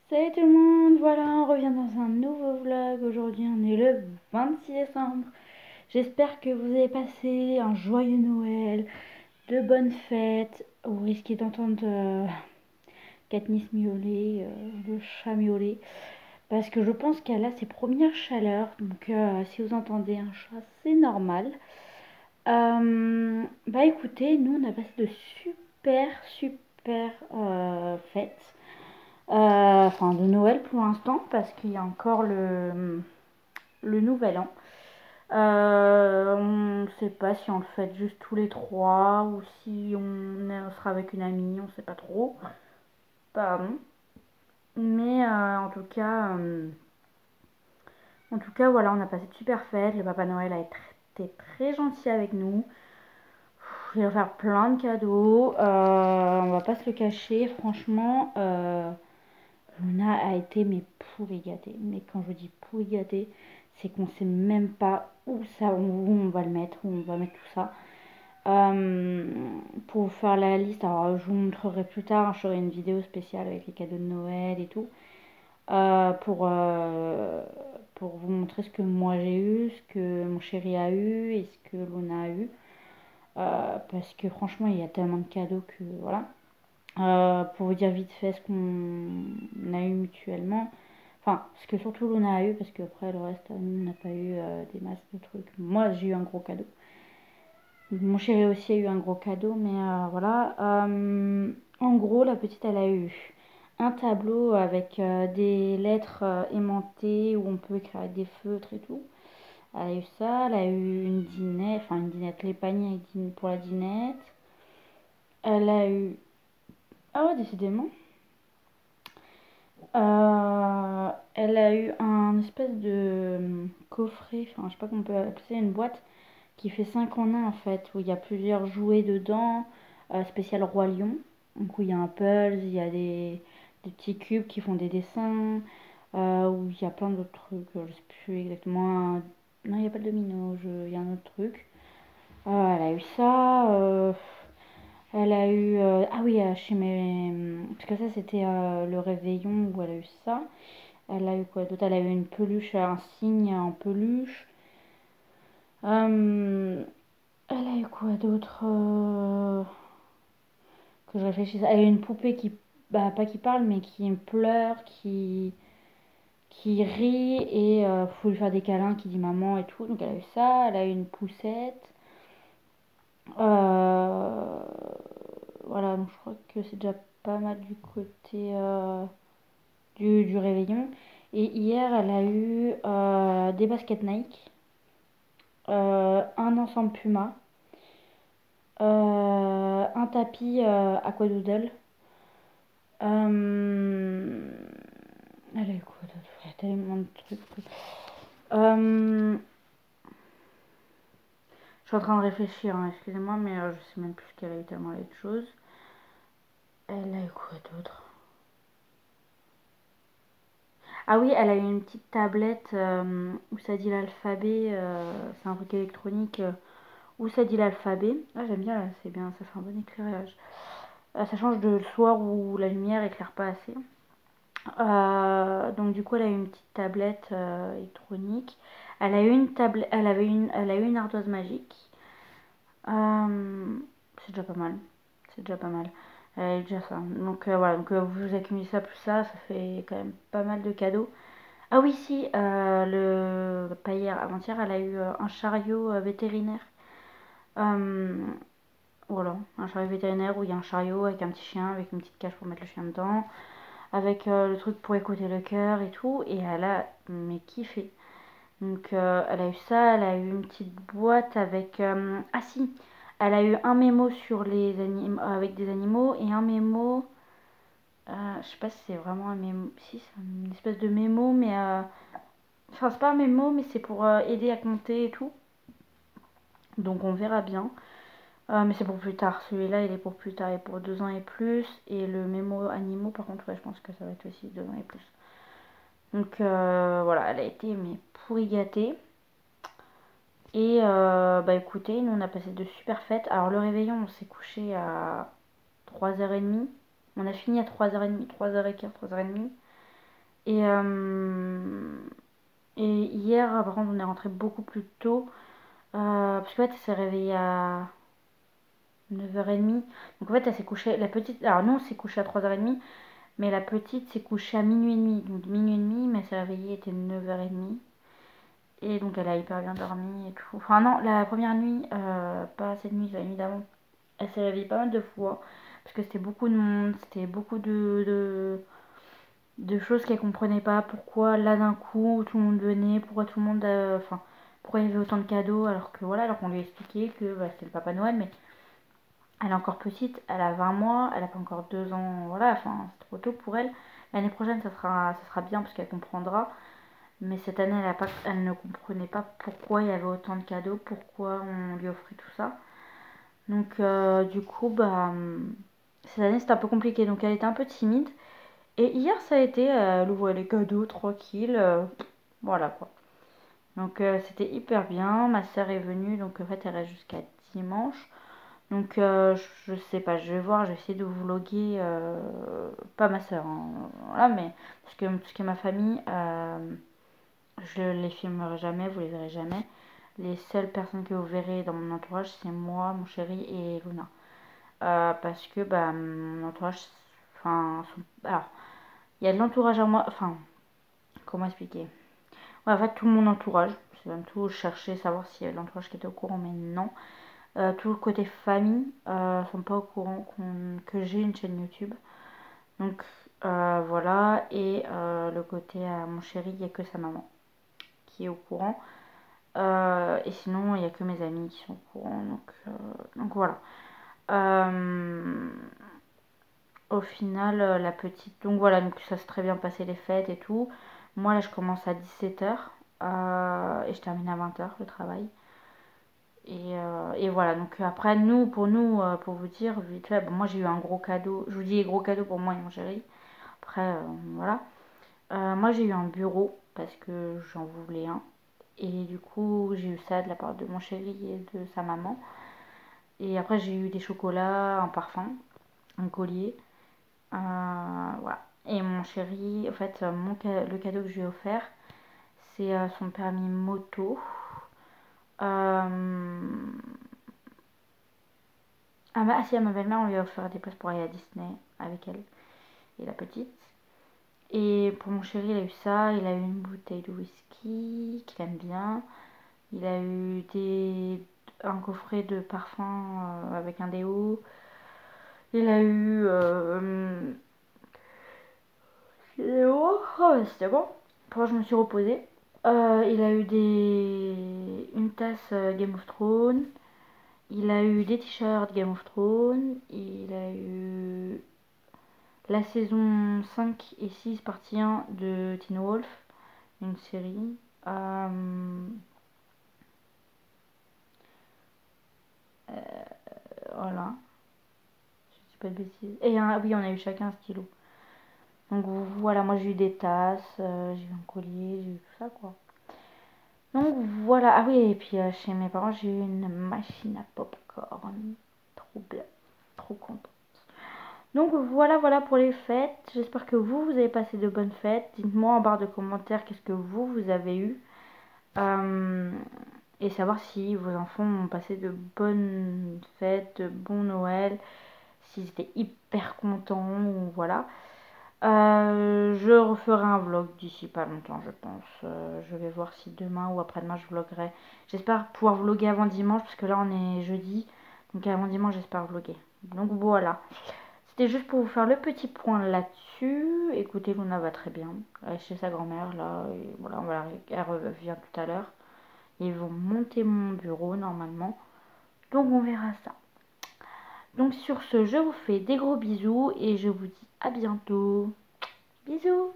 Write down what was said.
Salut tout le monde, voilà, on revient dans un nouveau vlog. Aujourd'hui, on est le 26 décembre. J'espère que vous avez passé un joyeux Noël, de bonnes fêtes. Vous risquez d'entendre Katniss miauler, le chat miauler, parce que je pense qu'elle a ses premières chaleurs. Donc, si vous entendez un chat, c'est normal. Bah écoutez, nous on a passé de super fêtes. Enfin de Noël pour l'instant parce qu'il y a encore le nouvel an. On ne sait pas si on le fête juste tous les trois ou si on sera avec une amie, on ne sait pas trop. Pardon. Mais en tout cas voilà, on a passé de super fêtes. Le Papa Noël a été très gentil avec nous. Il va faire plein de cadeaux. On va pas se le cacher, franchement. Luna a été mais pourri gâtée. Mais quand je dis pourri gâtée, c'est qu'on sait même pas où on va le mettre, où on va mettre tout ça. Euh, pour vous faire la liste, alors je vous montrerai plus tard, je ferai une vidéo spéciale avec les cadeaux de Noël et tout. euh, pour, euh, pour vous montrer ce que moi j'ai eu, ce que mon chéri a eu et ce que Luna a eu. Parce que franchement, il y a tellement de cadeaux que voilà. Pour vous dire vite fait ce qu'on a eu mutuellement. Enfin, ce que surtout Luna a eu, parce qu'après le reste, nous, on n'a pas eu des masses de trucs. Moi, j'ai eu un gros cadeau. Mon chéri aussi a eu un gros cadeau, mais voilà. En gros, la petite, elle a eu un tableau avec des lettres aimantées où on peut écrire avec des feutres et tout. Elle a eu ça, elle a eu une dinette, enfin une dinette, les paniers pour la dinette. Elle a eu... Ah ouais, décidément. Elle a eu un espèce de coffret, enfin je sais pas comment on peut appeler ça, une boîte qui fait 5 en un en fait, où il y a plusieurs jouets dedans, spécial Roi Lion. Donc où il y a un puzzle, il y a des petits cubes qui font des dessins, où il y a plein d'autres trucs, je sais plus exactement. Non, il n'y a pas de domino, il y a un autre truc. Elle a eu ça. Elle a eu. Ah oui, chez mes. Parce que ça, c'était le réveillon où elle a eu ça. Elle a eu quoi d'autre? Elle a eu une peluche, un cygne en peluche. Euh, Elle a eu quoi d'autre que je réfléchisse. Elle a eu une poupée qui. Bah, pas qui parle, mais qui pleure, qui rit et faut lui faire des câlins, qui dit maman et tout. Donc elle a eu ça. Elle a eu une poussette. Euh, Voilà, donc je crois que c'est déjà pas mal du côté du réveillon. Et hier, elle a eu des baskets Nike, un ensemble Puma, un tapis Aquadoodle. Euh, Elle a eu quoi d'autre? Il y a tellement de trucs. Euh, je suis en train de réfléchir, hein, excusez-moi, mais je sais même plus ce qu'elle a eu tellement elle a eu de choses. Elle a eu quoi d'autre? Ah oui, elle a eu une petite tablette où ça dit l'alphabet. C'est un truc électronique où ça dit l'alphabet. Ah, j'aime bien, là, c'est bien, ça fait un bon éclairage. Ça change de le soir où la lumière éclaire pas assez. Donc du coup, elle a eu une petite tablette électronique. Elle a eu une tablette, elle a eu une ardoise magique. Euh, c'est déjà pas mal. C'est déjà pas mal. Elle a eu déjà ça. Donc voilà, donc vous accumulez ça plus ça fait quand même pas mal de cadeaux. Ah oui, si, pas hier, avant-hier, elle a eu un chariot vétérinaire. Euh, voilà, un chariot vétérinaire où il y a un chariot avec un petit chien, avec une petite cage pour mettre le chien dedans, avec le truc pour écouter le cœur et tout. Et elle a mais kiffé. Donc elle a eu ça, elle a eu une petite boîte avec... ah si, elle a eu un mémo sur les animaux, avec des animaux et un mémo... je sais pas si c'est vraiment un mémo... Si, c'est une espèce de mémo, mais... Enfin, c'est pas un mémo, mais c'est pour aider à compter et tout. Donc on verra bien. Mais c'est pour plus tard. Celui-là, il est pour plus tard. Il est pour 2 ans et plus. Et le mémo animaux, par contre, ouais, je pense que ça va être aussi 2 ans et plus. Donc voilà, elle a été mais pourri gâtée. Et bah écoutez, nous on a passé de super fêtes. Alors le réveillon, on s'est couché à 3h30. On a fini à 3h30, 3h15, 3h30. Et, et hier, par contre, on est rentré beaucoup plus tôt. Parce qu'en fait, elle s'est réveillée à 9h30. Donc en fait, elle s'est couchée. La petite. Alors nous, on s'est couché à 3h30. Mais la petite s'est couchée à minuit et demi. Donc minuit et demi, mais elle s'est réveillée, était 9h30. Et donc elle a hyper bien dormi et tout. Enfin non, la première nuit, pas cette nuit, la nuit d'avant, elle s'est réveillée pas mal de fois. Parce que c'était beaucoup de monde, c'était beaucoup de choses qu'elle comprenait pas. Pourquoi là d'un coup tout le monde venait, pourquoi tout le monde... Enfin, pourquoi il y avait autant de cadeaux alors que voilà, alors qu'on lui a expliqué que bah, c'était le Papa Noël, mais elle est encore petite, elle a 20 mois, elle a pas encore 2 ans, voilà, enfin c'est trop tôt pour elle. L'année prochaine ça sera bien parce qu'elle comprendra. Mais cette année, elle ne comprenait pas pourquoi il y avait autant de cadeaux, pourquoi on lui offrait tout ça. Donc, du coup, bah, cette année, c'était un peu compliqué. Donc, elle était un peu timide. Et hier, ça a été, elle ouvrait les cadeaux tranquille. Voilà quoi. Donc, c'était hyper bien. Ma soeur est venue, donc en fait, elle reste jusqu'à dimanche. Donc, je sais pas, je vais voir, je vais essayer de vloguer. Pas ma soeur, hein, voilà, mais parce que ma famille. Je les filmerai jamais, vous les verrez jamais. Les seules personnes que vous verrez dans mon entourage, c'est moi, mon chéri et Luna. Parce que bah, mon entourage, enfin, alors, il y a de l'entourage à moi, enfin, comment expliquer? Ouais, en fait, tout mon entourage, c'est même tout chercher, savoir s'il y a de l'entourage qui était au courant, mais non. Tout le côté famille sont pas au courant que j'ai une chaîne YouTube. Donc voilà, et le côté à mon chéri, il n'y a que sa maman qui est au courant. Et sinon, il n'y a que mes amis qui sont au courant. Donc voilà. Euh, Au final, la petite. Donc voilà, donc ça s'est très bien passé les fêtes et tout. Moi, là, je commence à 17h. Et je termine à 20h le travail. Et voilà, donc après, pour nous, pour vous dire, vite fait, bon, moi j'ai eu un gros cadeau. Je vous dis gros cadeau pour moi et mon chéri. Après, voilà. Moi, j'ai eu un bureau parce que j'en voulais un. Et du coup, j'ai eu ça de la part de mon chéri et de sa maman. Et après, j'ai eu des chocolats, un parfum, un collier. Voilà. Et mon chéri, en fait, le cadeau que je lui ai offert, c'est son permis moto. Euh, Ah si, à ma belle-mère, on lui a offert des places pour aller à Disney avec elle et la petite. Et pour mon chéri, il a eu ça. Il a eu une bouteille de whisky qu'il aime bien. Il a eu un coffret de parfum avec un déo. Il a eu. Oh, c'était bon. Après, je me suis reposée. Il a eu une tasse Game of Thrones. Il a eu des t-shirts Game of Thrones. Il a eu la saison 5 et 6, partie 1 de Teen Wolf, une série. Voilà, je dis pas de bêtises. Et oui, on a eu chacun un stylo. Donc voilà, moi j'ai eu des tasses, j'ai eu un collier, j'ai eu tout ça quoi. Donc voilà, ah oui, et puis chez mes parents j'ai eu une machine à popcorn. Trop bien, trop contente. Donc voilà pour les fêtes. J'espère que vous avez passé de bonnes fêtes. Dites-moi en barre de commentaires qu'est-ce que vous avez eu. Euh, et savoir si vos enfants ont passé de bonnes fêtes, de bons Noël, s'ils étaient hyper contents ou voilà. Je referai un vlog d'ici pas longtemps, je pense. Je vais voir si demain ou après-demain je vloggerai. J'espère pouvoir vlogger avant dimanche parce que là on est jeudi. Donc avant dimanche j'espère vlogger. Donc voilà. C'était juste pour vous faire le petit point là-dessus. Écoutez, Luna va très bien. Elle est chez sa grand-mère là. Et voilà, elle revient tout à l'heure. Ils vont monter mon bureau normalement. Donc on verra ça. Donc sur ce, je vous fais des gros bisous et je vous dis à bientôt. Bisous!